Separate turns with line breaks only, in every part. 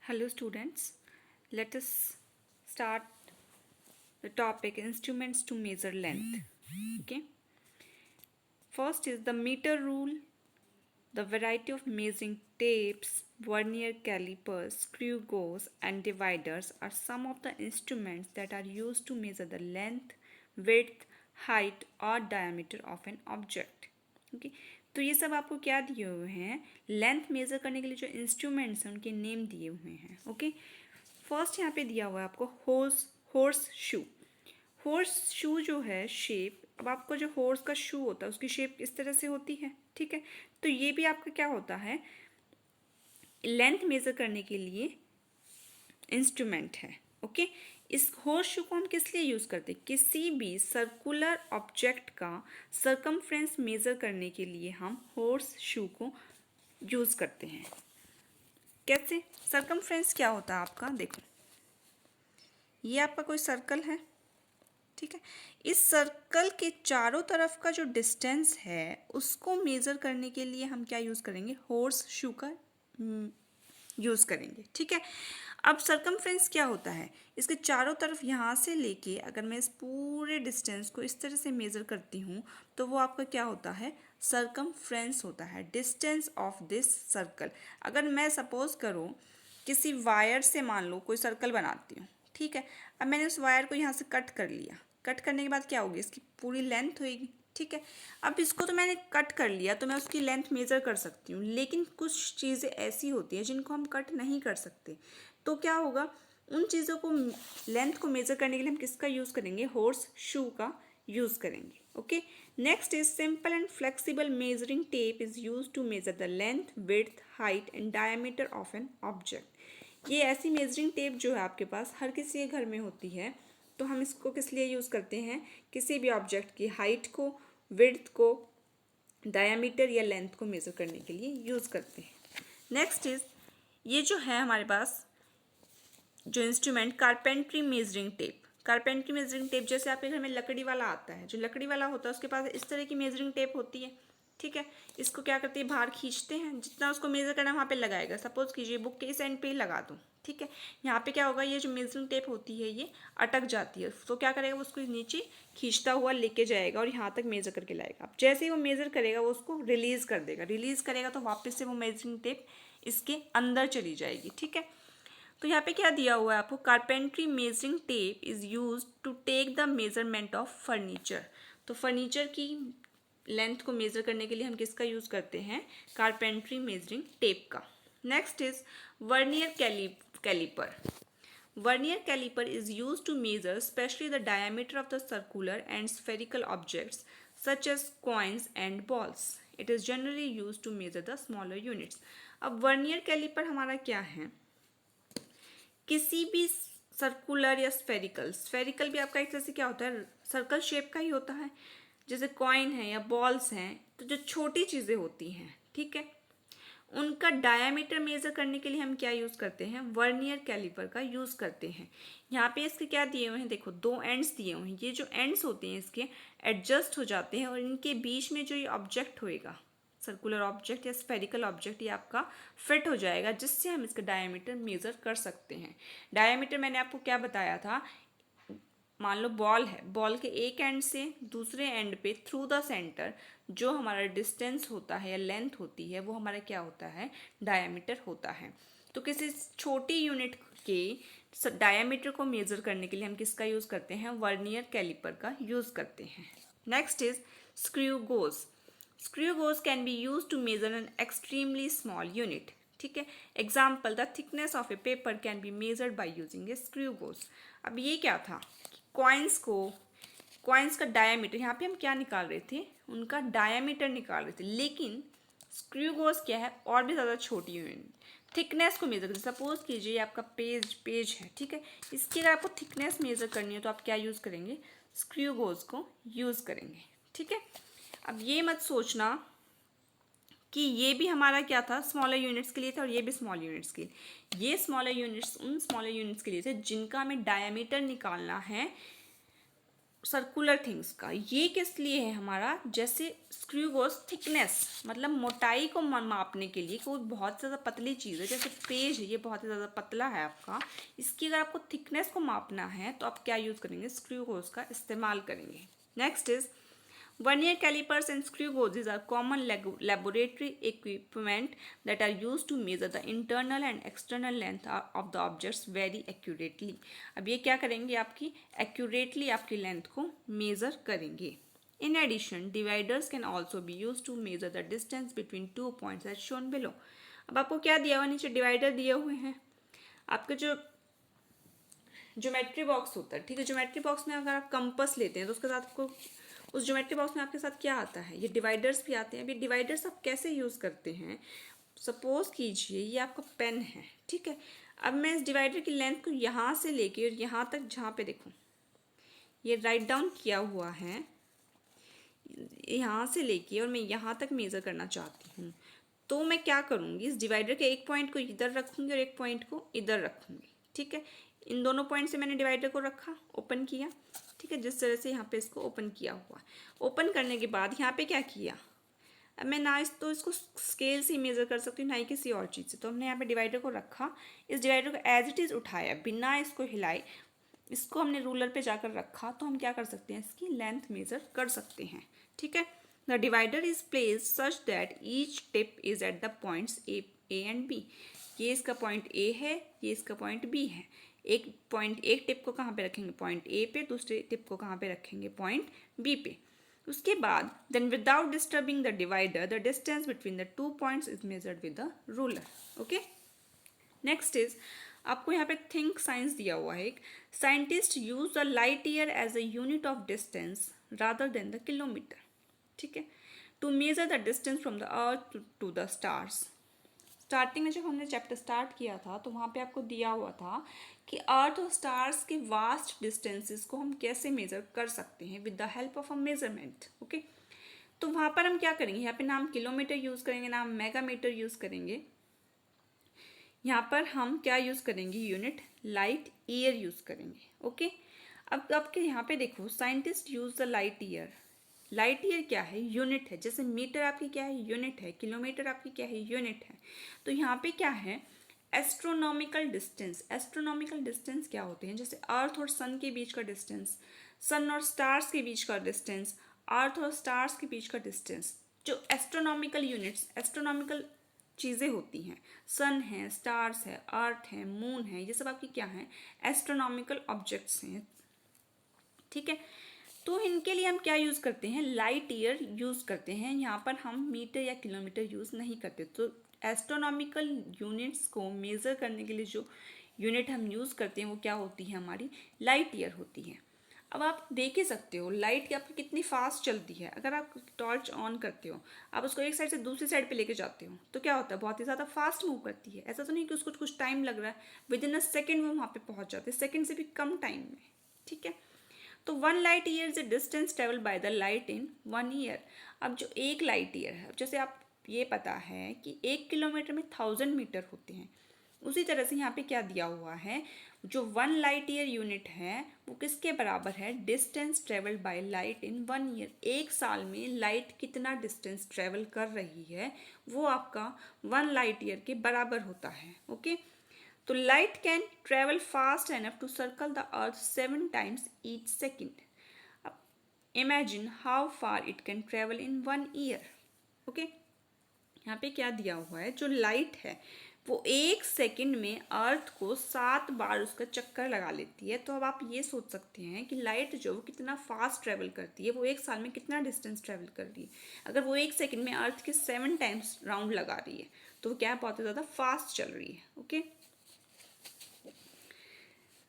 Hello students, let us start the topic instruments to measure length. Okay. First is the meter rule, the variety of measuring tapes, vernier calipers, screw gauges and dividers are some of the instruments that are used to measure the length, width, height और diameter of an object. Okay. तो ये सब आपको क्या दिए हुए हैं, length major करने के लिए जो इंस्ट्रूमेंट्स हैं उनके नेम दिए हुए हैं. ओके. फर्स्ट यहाँ पे दिया हुआ है आपको हॉर्स शू. हॉर्स शू जो है शेप, अब आपको जो हॉर्स का शू होता है उसकी शेप इस तरह से होती है. ठीक है. तो ये भी आपका क्या होता है, लेंथ मेजर करने के लिए इंस्ट्रूमेंट है. ओके. इस हॉर्स शू को हम किस लिए यूज़ करते हैं, किसी भी सर्कुलर ऑब्जेक्ट का सर्कमफ्रेंस मेजर करने के लिए हम हॉर्स शू को यूज़ करते हैं. कैसे, सर्कमफ्रेंस क्या होता है आपका, देखो ये आपका कोई सर्कल है. ठीक है. इस सर्कल के चारों तरफ का जो डिस्टेंस है उसको मेज़र करने के लिए हम क्या यूज़ करेंगे, हॉर्स शू का यूज़ करेंगे. ठीक है. अब सर्कमफ्रेंस क्या होता है, इसके चारों तरफ यहाँ से लेके अगर मैं इस पूरे डिस्टेंस को इस तरह से मेज़र करती हूँ तो वो आपका क्या होता है, सर्कमफ्रेंस होता है, डिस्टेंस ऑफ दिस सर्कल. अगर मैं सपोज करूँ किसी वायर से मान लो कोई सर्कल बनाती हूँ. ठीक है. अब मैंने उस वायर को यहाँ से कट कर लिया. कट करने के बाद क्या होगी, इसकी पूरी लेंथ होगी. ठीक है. अब इसको तो मैंने कट कर लिया तो मैं उसकी लेंथ मेज़र कर सकती हूँ, लेकिन कुछ चीज़ें ऐसी होती हैं जिनको हम कट नहीं कर सकते. तो क्या होगा, उन चीज़ों को लेंथ को मेज़र करने के लिए हम किसका यूज़ करेंगे, हॉर्स शू का यूज़ करेंगे. Okay. Next is simple and flexible measuring tape is use to measure the length, width, height and diameter of an object. ये ऐसी मेजरिंग टेप जो है आपके पास हर किसी के घर में होती है. तो हम इसको किस लिए यूज़ करते हैं, किसी भी ऑब्जेक्ट की हाइट को, विड्थ को, डायमीटर या लेंथ को मेज़र करने के लिए यूज़ करते हैं. नेक्स्ट इज ये जो है हमारे पास जो instrument, carpentry measuring tape. Carpentry measuring tape जैसे आपके घर में लकड़ी वाला आता है, जो लकड़ी वाला होता है उसके पास इस तरह की मेजरिंग टेप होती है. ठीक है. इसको क्या करते हैं, बाहर खींचते हैं, जितना उसको मेज़र करना वहाँ पे लगाएगा. सपोज कीजिए बुक के इस एंड पे ही लगा दूँ. ठीक है. यहाँ पे क्या होगा, ये जो मेजरिंग टेप होती है ये अटक जाती है, तो क्या करेगा, वो उसको नीचे खींचता हुआ लेके जाएगा और यहाँ तक मेज़र करके लाएगा. अब जैसे ही वो मेज़र करेगा वो उसको रिलीज़ कर देगा. रिलीज़ करेगा तो वापस से वो मेजरिंग टेप इसके अंदर चली जाएगी. ठीक है. तो यहाँ पे क्या दिया हुआ है आपको, carpentry measuring tape is use to take the measurement of furniture. तो फर्नीचर की लेंथ को मेज़र करने के लिए हम किसका यूज़ करते हैं, कारपेंट्री मेजरिंग टेप का. Next is vernier caliper. Vernier caliper is use to measure specially the diameter of the circular and spherical objects such as coins and balls. It is generally use to measure the smaller units. अब vernier caliper हमारा क्या है, किसी भी circular या spherical, spherical भी आपका एक तरह से क्या होता है, सर्कल शेप का ही होता है, जैसे कॉइन है या बॉल्स हैं, तो जो छोटी चीज़ें होती हैं. ठीक है. उनका डायामीटर मेज़र करने के लिए हम क्या यूज़ करते हैं, वर्नियर कैलिपर का यूज़ करते हैं. यहाँ पे इसके क्या दिए हुए हैं, देखो दो एंड्स दिए हुए हैं. ये जो एंड्स होते हैं इसके एडजस्ट हो जाते हैं और इनके बीच में जो ये ऑब्जेक्ट होएगा, सर्कुलर ऑब्जेक्ट या स्फेरिकल ऑब्जेक्ट, ये आपका फिट हो जाएगा, जिससे हम इसका डायमीटर मेज़र कर सकते हैं. डायमीटर मैंने आपको क्या बताया था, मान लो बॉल है, बॉल के एक एंड से दूसरे एंड पे थ्रू द सेंटर जो हमारा डिस्टेंस होता है या लेंथ होती है वो हमारा क्या होता है, डायमीटर होता है. तो किसी छोटी यूनिट के डायमीटर को मेज़र करने के लिए हम किसका यूज़ करते हैं, वर्नियर कैलिपर का यूज़ करते हैं. Next is screw gauge. Screw gauge can be used to measure an extremely small unit. ठीक है. Example, the thickness of A paper can be measured by using A screw gauge. अब ये क्या था, coins का diameter, यहाँ पे हम क्या निकाल रहे थे, उनका डायामीटर निकाल रहे थे, लेकिन स्क्रू गोज क्या है, और भी ज़्यादा छोटी यूनिट, थिकनेस को मेजर करते. सपोज कीजिए ये आपका पेज है. ठीक है. इसकी अगर आपको थिकनेस मेजर करनी है तो आप क्या यूज़ करेंगे, स्क्रू गोज को यूज़ करेंगे. ठीक है. अब ये मत सोचना कि ये भी हमारा क्या था, स्मॉलर यूनिट्स के लिए था और ये भी स्मॉल यूनिट्स के लिए. ये स्मॉलर यूनिट्स उन स्मॉलर यूनिट्स के लिए थे जिनका हमें डायमीटर निकालना है सर्कुलर थिंग्स का। ये किस लिए है हमारा, जैसे स्क्रू गोज थिकनेस, मतलब मोटाई को मापने के लिए। कोई बहुत ज़्यादा पतली चीज़ है, जैसे पेज है, ये बहुत ही ज़्यादा पतला है आपका, इसकी अगर आपको थिकनेस को मापना है तो आप क्या यूज़ करेंगे, स्क्रू गोज का इस्तेमाल करेंगे। Next is Vernier calipers and screw gauges are common laboratory equipment that are used to measure the internal and external length of the objects very accurately. अब ये क्या करेंगे, आपकी accurately आपकी length को measure करेंगे. In addition, dividers can also be used to measure the distance between 2 points as shown below. अब आपको क्या दिया हुआ, नीचे डिवाइडर दिए हुए हैं। आपके जो ज्योमेट्री बॉक्स होता है, ठीक है, ज्योमेट्री बॉक्स में अगर आप कंपस लेते हैं तो उसके साथ आपको उस ज्योमेट्री बॉक्स में आपके साथ क्या आता है, ये डिवाइडर्स भी आते हैं। अभी डिवाइडर्स आप कैसे यूज़ करते हैं, सपोज कीजिए ये आपका पेन है, ठीक है। अब मैं इस डिवाइडर की लेंथ को यहाँ से लेके और यहाँ तक, जहाँ पे देखो ये राइट डाउन किया हुआ है, यहाँ से लेके और मैं यहाँ तक मेज़र करना चाहती हूँ, तो मैं क्या करूँगी, इस डिवाइडर के एक पॉइंट को इधर रखूँगी और एक पॉइंट को इधर रखूँगी, ठीक है। इन दोनों पॉइंट से मैंने डिवाइडर को रखा, ओपन किया, ठीक है, जिस तरह से यहाँ पे इसको ओपन किया हुआ। ओपन करने के बाद यहाँ पे क्या किया, अब मैं ना इसको स्केल से मेज़र कर सकती हूँ, ना ही किसी और चीज़ से। तो हमने यहाँ पे डिवाइडर को रखा, इस डिवाइडर को एज इट इज़ उठाया बिना इसको हिलाए, इसको हमने रूलर पे जाकर रखा, तो हम क्या कर सकते हैं, इसकी लेंथ मेज़र कर सकते हैं, ठीक है। The divider is placed such that each tip is at the points A and B. ये इसका पॉइंट ए है, ये इसका पॉइंट बी है। एक टिप को कहाँ पे रखेंगे, पॉइंट ए पे, दूसरे टिप को कहाँ पे रखेंगे, पॉइंट बी पे। उसके बाद then without disturbing the divider the distance between the 2 points is measured with the ruler. Okay, next is आपको यहाँ पे थिंक साइंस दिया हुआ है। एक scientist use the light year as a unit of distance rather than the kilometre, ठीक है, to measure the distance from the earth to the stars. Starting में जब हमने चैप्टर स्टार्ट किया था तो वहाँ पे आपको दिया हुआ था कि अर्थ और स्टार्स के वास्ट डिस्टेंसेस को हम कैसे मेजर कर सकते हैं with the help of a measurement. Okay, तो वहाँ पर हम क्या करेंगे, यहाँ पे ना हम किलोमीटर यूज़ करेंगे, ना हम मेगामीटर यूज़ करेंगे। यहाँ पर हम क्या यूज़ करेंगे, यूनिट लाइट ईयर यूज़ करेंगे। ओके, अब आपके यहाँ पे देखो, scientist use the light year. Light year क्या है, यूनिट है। जैसे मीटर आपकी क्या है, यूनिट है, किलोमीटर आपकी क्या है, यूनिट है। तो यहाँ पे क्या है, एस्ट्रोनॉमिकल डिस्टेंस। एस्ट्रोनॉमिकल डिस्टेंस क्या होते हैं, जैसे अर्थ और सन के बीच का डिस्टेंस, सन और स्टार्स के बीच का डिस्टेंस, अर्थ और स्टार्स के बीच का डिस्टेंस। जो एस्ट्रोनॉमिकल यूनिट्स, एस्ट्रोनॉमिकल चीज़ें होती हैं, सन है, स्टार्स है, अर्थ है, मून है, ये सब आपकी क्या हैं, एस्ट्रोनॉमिकल ऑब्जेक्ट्स हैं, ठीक है। तो इनके लिए हम क्या यूज़ करते हैं, लाइट ईयर यूज़ करते हैं। यहाँ पर हम मीटर या किलोमीटर यूज़ नहीं करते। तो एस्ट्रोनॉमिकल यूनिट्स को मेज़र करने के लिए जो यूनिट हम यूज़ करते हैं वो क्या होती है, हमारी लाइट ईयर होती है। अब आप देख ही सकते हो लाइट की आपकी कितनी फास्ट चलती है। अगर आप टॉर्च ऑन करते हो, आप उसको एक साइड से दूसरी साइड पे लेके जाते हो, तो क्या होता है, बहुत ही ज़्यादा फास्ट मूव करती है। ऐसा तो नहीं कि उसको कुछ टाइम लग रहा है, विद इन अ सेकेंड वो वहाँ पे पहुँच जाते हैं, सेकेंड से भी कम टाइम में, ठीक है। तो 1 light year is the distance travel by the light in 1 year. अब जो 1 लाइट ईयर है, जैसे आप ये पता है कि 1 किलोमीटर में 1000 मीटर होते हैं, उसी तरह से यहाँ पे क्या दिया हुआ है, जो 1 लाइट ईयर यूनिट है वो किसके बराबर है, distance travelled by light in 1 year. एक साल में लाइट कितना डिस्टेंस ट्रेवल कर रही है वो आपका 1 लाइट ईयर के बराबर होता है। ओके, तो light can travel fast enough to circle the earth 7 times each second. अब imagine how far it can travel in 1 year. Okay, यहाँ पे क्या दिया हुआ है, जो लाइट है वो 1 सेकेंड में अर्थ को 7 बार उसका चक्कर लगा लेती है। तो अब आप ये सोच सकते हैं कि लाइट जो कितना फास्ट ट्रेवल करती है, वो 1 साल में कितना डिस्टेंस ट्रेवल कर रही है। अगर वो 1 सेकेंड में अर्थ के 7 टाइम्स राउंड लगा रही है तो वो क्या बहुत ज़्यादा फास्ट चल रही है। Okay,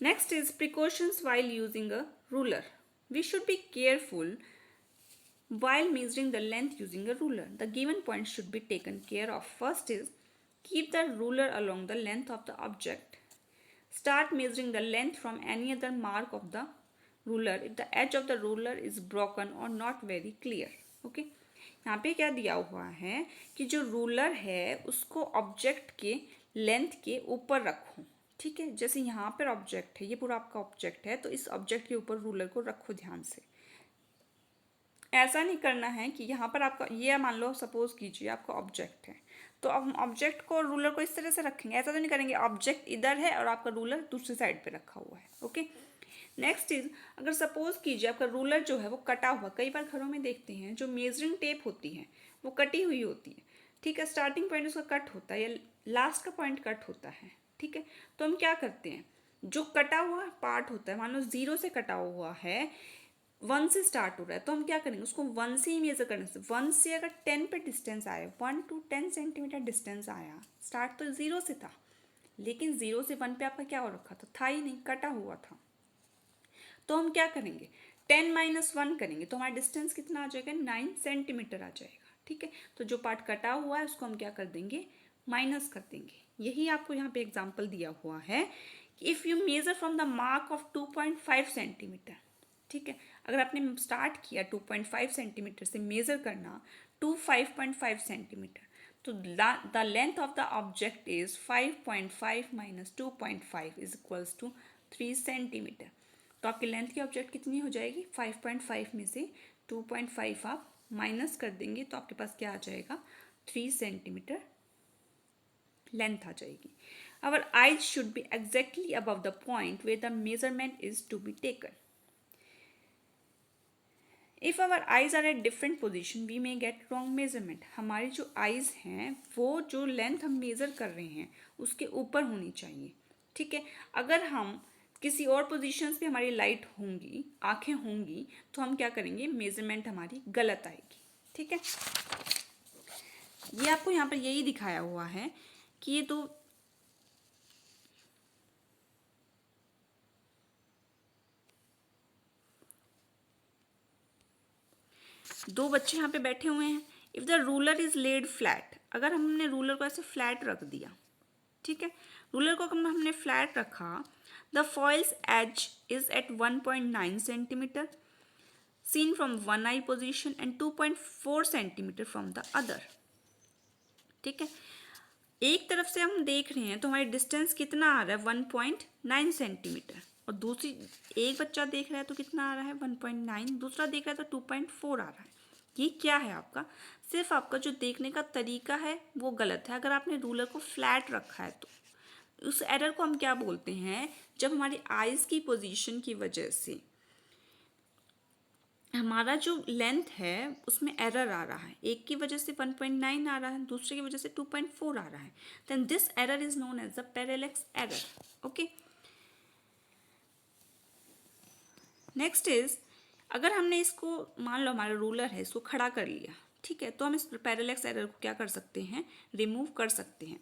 next is precautions while using a ruler. We should be careful while measuring the length using a ruler. The given points should be taken care of. First is keep the ruler along the length of the object. Start measuring the length from any other mark of the ruler if the edge of the ruler is broken or not very clear. Okay? यहाँ पे क्या दिया हुआ है कि जो ruler है उसको ऑब्जेक्ट के लेंथ के ऊपर रखो, ठीक है, जैसे यहाँ पर ऑब्जेक्ट है, ये पूरा आपका ऑब्जेक्ट है, तो इस ऑब्जेक्ट के ऊपर रूलर को रखो ध्यान से। ऐसा नहीं करना है कि यहाँ पर आपका ये मान लो, सपोज कीजिए आपका ऑब्जेक्ट है, तो अब हम ऑब्जेक्ट को रूलर को इस तरह से रखेंगे, ऐसा तो नहीं करेंगे। ऑब्जेक्ट इधर है और आपका रूलर दूसरी साइड पे रखा हुआ है। ओके, नेक्स्ट इज, अगर सपोज कीजिए आपका रूलर जो है वो कटा हुआ, कई बार घरों में देखते हैं जो मेजरिंग टेप होती है वो कटी हुई होती है। ठीक है, स्टार्टिंग पॉइंट उसका कट होता है या लास्ट का पॉइंट कट होता है। ठीक है, तो हम क्या करते हैं, जो कटा हुआ पार्ट होता है, मान लो 0 से कटा हुआ है, 1 से स्टार्ट हो रहा है, तो हम क्या करेंगे, उसको 1 से ही मेजर करने से, 1 से अगर 10 पे डिस्टेंस आया, 1 to 10 सेंटीमीटर डिस्टेंस आया, स्टार्ट तो 0 से था, लेकिन 0 से 1 पे आपका क्या हो रखा था ही नहीं, कटा हुआ था। तो हम क्या करेंगे, 10 - 1 करेंगे, तो हमारा डिस्टेंस कितना आ जाएगा, 9 सेंटीमीटर आ जाएगा। ठीक है, तो जो पार्ट कटा हुआ है उसको हम क्या कर देंगे, माइनस कर देंगे। यही आपको यहाँ पे एग्जाम्पल दिया हुआ है कि if you measure from the mark of 2.5 centimetre. ठीक है, अगर आपने स्टार्ट किया 2.5 सेंटीमीटर से मेजर करना टू 5.5 सेंटीमीटर, तो the length of the object is 5.5 - 2.5 is equals to 3 centimetre. तो आपकी लेंथ की ऑब्जेक्ट कितनी हो जाएगी, 5.5 में से 2.5 आप माइनस कर देंगे, तो आपके पास क्या आ जाएगा, 3 सेंटीमीटर लेंथ आ जाएगी। Our eyes should be exactly above the point where the measurement is to be taken. If our eyes are at different position we may get wrong measurement. हमारी जो आइज हैं वो जो लेंथ हम major कर रहे हैं उसके ऊपर होनी चाहिए। ठीक है, अगर हम किसी और पोजीशंस पे हमारी लाइट होंगी, आंखें होंगी, तो हम क्या करेंगे, मेजरमेंट हमारी गलत आएगी। ठीक है, ये आपको यहाँ पर यही दिखाया हुआ है कि ये दो बच्चे यहाँ पे बैठे हुए हैं। If the ruler is laid flat, अगर हमने रूलर को ऐसे फ्लैट रख दिया, ठीक है, रूलर को हमने फ्लैट रखा, the foil's edge is at 1.9 centimetre seen from one eye position and 2.4 centimetre from the other. ठीक है, एक तरफ से हम देख रहे हैं तो हमारी डिस्टेंस कितना आ रहा है, 1.9 सेंटीमीटर, और दूसरी एक बच्चा देख रहा है तो कितना आ रहा है, 1.9, दूसरा देख रहा है तो 2.4 आ रहा है। ये क्या है आपका, सिर्फ आपका जो देखने का तरीका है वो गलत है। अगर आपने रूलर को फ्लैट रखा है तो उस एरर को हम क्या बोलते हैं, जब हमारी आइज की पोजीशन की वजह से हमारा जो लेंथ है उसमें एरर आ रहा है, एक की वजह से 1.9 आ रहा है, दूसरे की वजह से 2.4 आ रहा है, then this error is known as the parallax error. Okay, next is, अगर हमने इसको, मान लो हमारा रूलर है, इसको खड़ा कर लिया, ठीक है, तो हम इस पैरेलैक्स एरर को क्या कर सकते हैं, रिमूव कर सकते हैं।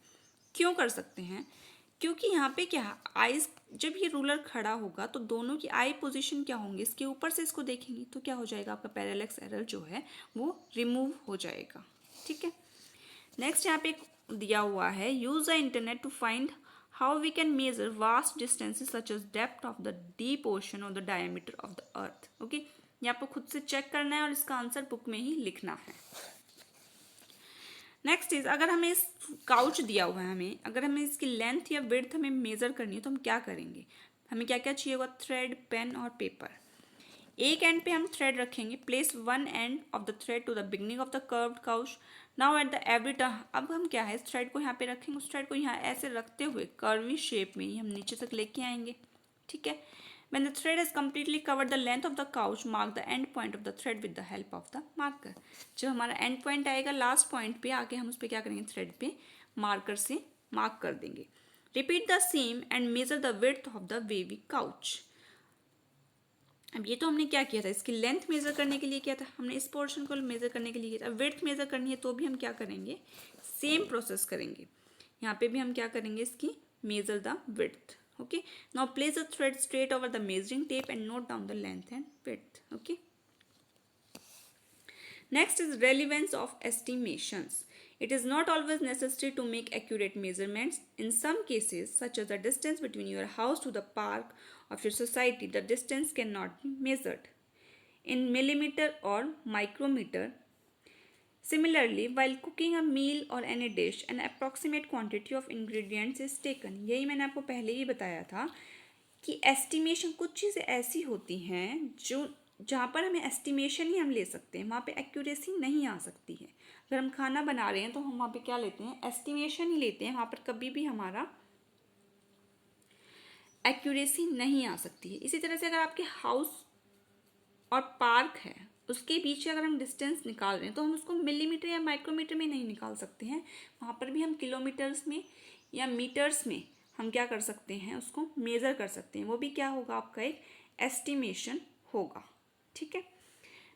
क्यों कर सकते हैं, क्योंकि यहाँ पे क्या, आईज जब ये रूलर खड़ा होगा तो दोनों की आई पोजीशन क्या होंगे, इसके ऊपर से इसको देखेंगे तो क्या हो जाएगा, आपका पैरेलैक्स एरर जो है वो रिमूव हो जाएगा। ठीक है, नेक्स्ट यहाँ पे दिया हुआ है, use the internet to find how we can measure vast distances such as depth of the deep ocean or the diameter of the earth। Okay, ये आपको खुद से चेक करना है और इसका आंसर बुक में ही लिखना है। नेक्स्ट इज, अगर हमें इस काउच दिया हुआ है, हमें अगर हमें इसकी लेंथ या विड्थ हमें मेजर करनी है तो हम क्या करेंगे, हमें क्या क्या चाहिए होगा, थ्रेड, पेन और पेपर। एक एंड पे हम थ्रेड रखेंगे, place one end of the thread to the beginning of the curved couch, now at the every turn. अब हम क्या है, इस थ्रेड को यहाँ पे रखेंगे, उस थ्रेड को यहाँ ऐसे रखते हुए कर्वी शेप में ही हम नीचे तक लेके आएंगे। ठीक है, when the thread has completely covered the length of the couch, mark the end point of the thread with the help of the marker। जब हमारा एंड पॉइंट आएगा लास्ट पॉइंट पे आके हम उस पर क्या करेंगे, थ्रेड पे मार्कर से मार्क कर देंगे। Repeat the same and measure the width of the wavy couch. अब ये तो हमने क्या किया था, इसकी लेंथ मेजर करने के लिए किया था, हमने इस पोर्शन को मेजर करने के लिए किया था। विड्थ मेजर करनी है तो भी हम क्या करेंगे, सेम प्रोसेस करेंगे, यहाँ पे भी हम क्या करेंगे, इसकी measure the width. Okay, now place the thread straight over the measuring tape and note down the length and width. Okay, next is relevance of estimations. It is not always necessary to make accurate measurements. In some cases, such as the distance between your house to the park of your society, the distance cannot be measured in millimeter or micrometer. Similarly, while cooking a meal or any dish, an approximate quantity of ingredients is taken. यही मैंने आपको पहले ही बताया था कि estimation, कुछ चीज़ें ऐसी होती हैं जो जहाँ पर हमें एस्टिमेशन ही हम ले सकते हैं, वहाँ पे एक्यूरेसी नहीं आ सकती है। अगर हम खाना बना रहे हैं तो हम वहाँ पे क्या लेते हैं, एस्टिमेशन ही लेते हैं, वहाँ पर कभी भी हमारा एक्यूरेसी नहीं आ सकती है। इसी तरह से अगर आपके हाउस और पार्क है, उसके बीच अगर हम डिस्टेंस निकाल रहे हैं तो हम उसको मिलीमीटर या माइक्रोमीटर में नहीं निकाल सकते हैं, वहाँ पर भी हम किलोमीटर्स में या मीटर्स में हम क्या कर सकते हैं, उसको मेज़र कर सकते हैं। वो भी क्या होगा, आपका एक एस्टिमेशन होगा। ठीक है।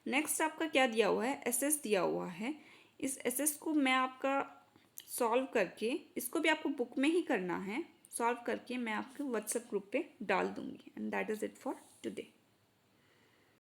नेक्स्ट आपका क्या दिया हुआ है, एसएस दिया हुआ है। इस एसएस को मैं आपका सॉल्व करके, इसको भी आपको बुक में ही करना है, सॉल्व करके मैं आपके व्हाट्सएप ग्रुप पे डाल दूंगी। And that is it for today.